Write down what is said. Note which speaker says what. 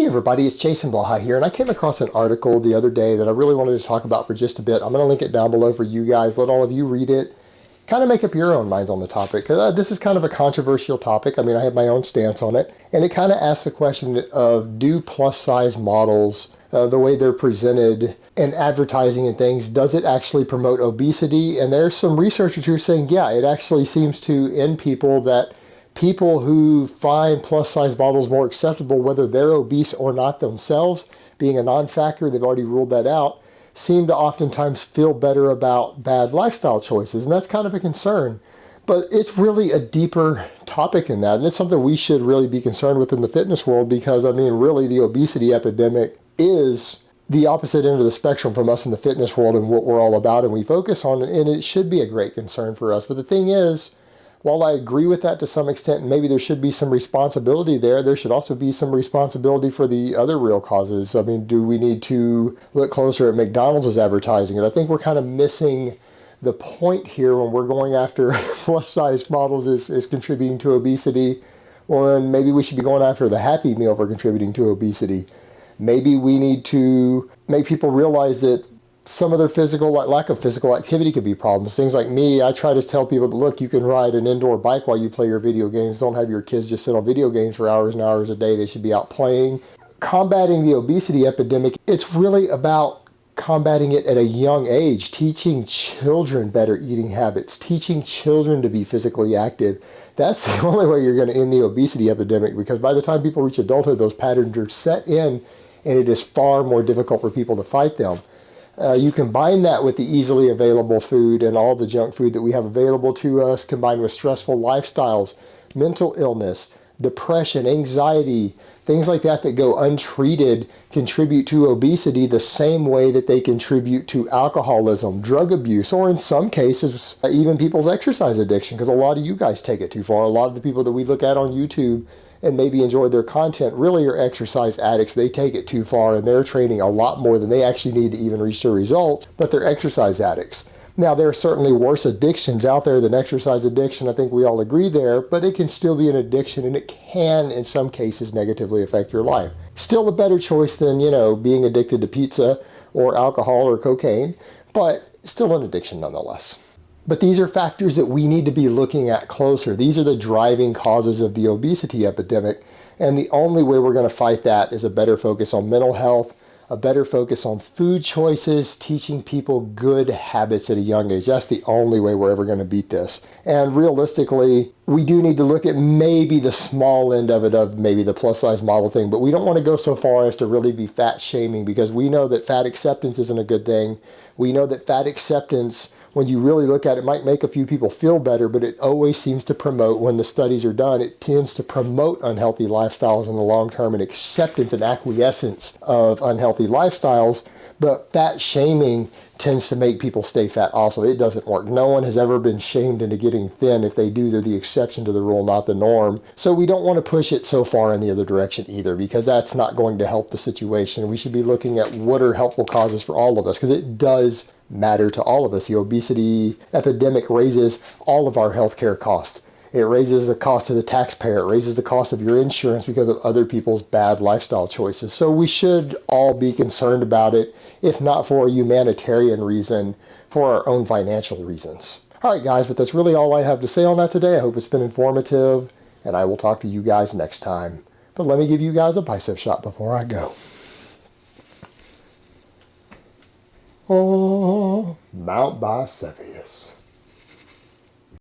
Speaker 1: Hey everybody, it's Jason Blaha here, and I came across an article the other day that I really wanted to talk about for just a bit. I'm going to link it down below for you guys, let all of you read it, kind of make up your own minds on the topic, because this is kind of a controversial topic. I mean, I have my own stance on it, and it kind of asks the question of, do plus-size models, the way they're presented in advertising and things, does it actually promote obesity? And there's some researchers who are saying, yeah, it actually seems to, in people, that people who find plus-size models more acceptable, whether they're obese or not themselves, being a non-factor, they've already ruled that out, seem to oftentimes feel better about bad lifestyle choices. And that's kind of a concern. But it's really a deeper topic than that. And it's something we should really be concerned with in the fitness world because, I mean, really the obesity epidemic is the opposite end of the spectrum from us in the fitness world and what we're all about and we focus on. And it should be a great concern for us. But the thing is, while I agree with that to some extent, and maybe there should be some responsibility there should also be some responsibility for the other real causes. I mean, do we need to look closer at McDonald's advertising? And I think we're kind of missing the point here when we're going after plus-size models is contributing to obesity. Well, then maybe we should be going after the Happy Meal for contributing to obesity. Maybe we need to make people realize that some of their lack of physical activity could be problems. Things like me, I try to tell people that, look, you can ride an indoor bike while you play your video games. Don't have your kids just sit on video games for hours and hours a day. They should be out playing. Combating the obesity epidemic, it's really about combating it at a young age, teaching children better eating habits, teaching children to be physically active. That's the only way you're going to end the obesity epidemic, because by the time people reach adulthood, those patterns are set in, and it is far more difficult for people to fight them. You combine that with the easily available food and all the junk food that we have available to us, combined with stressful lifestyles, mental illness, depression, anxiety, things like that that go untreated contribute to obesity the same way that they contribute to alcoholism, drug abuse, or in some cases, even people's exercise addiction, because a lot of you guys take it too far. A lot of the people that we look at on YouTube and maybe enjoy their content really are exercise addicts. They take it too far and they're training a lot more than they actually need to even reach their results, but they're exercise addicts. Now, there are certainly worse addictions out there than exercise addiction. I think we all agree there, but it can still be an addiction and it can, in some cases, negatively affect your life. Still a better choice than, being addicted to pizza or alcohol or cocaine, but still an addiction nonetheless. But these are factors that we need to be looking at closer. These are the driving causes of the obesity epidemic. And the only way we're going to fight that is a better focus on mental health, a better focus on food choices, teaching people good habits at a young age. That's the only way we're ever going to beat this. And realistically, we do need to look at maybe the small end of it, of maybe the plus-size model thing, but we don't want to go so far as to really be fat shaming, because we know that fat acceptance isn't a good thing. We know that fat acceptance, when you really look at it, might make a few people feel better, but it always seems to promote, when the studies are done, it tends to promote unhealthy lifestyles in the long term and acceptance and acquiescence of unhealthy lifestyles. But fat shaming tends to make people stay fat also. It doesn't work. No one has ever been shamed into getting thin. If they do, they're the exception to the rule, not the norm. So we don't want to push it so far in the other direction either, because that's not going to help the situation. We should be looking at what are helpful causes for all of us, because it does matter to all of us. The obesity epidemic raises all of our healthcare costs. It raises the cost to the taxpayer. It raises the cost of your insurance because of other people's bad lifestyle choices. So we should all be concerned about it, if not for a humanitarian reason, for our own financial reasons. All right, guys, but that's really all I have to say on that today. I hope it's been informative, and I will talk to you guys next time. But let me give you guys a bicep shot before I go. Oh, Mount Bicephus.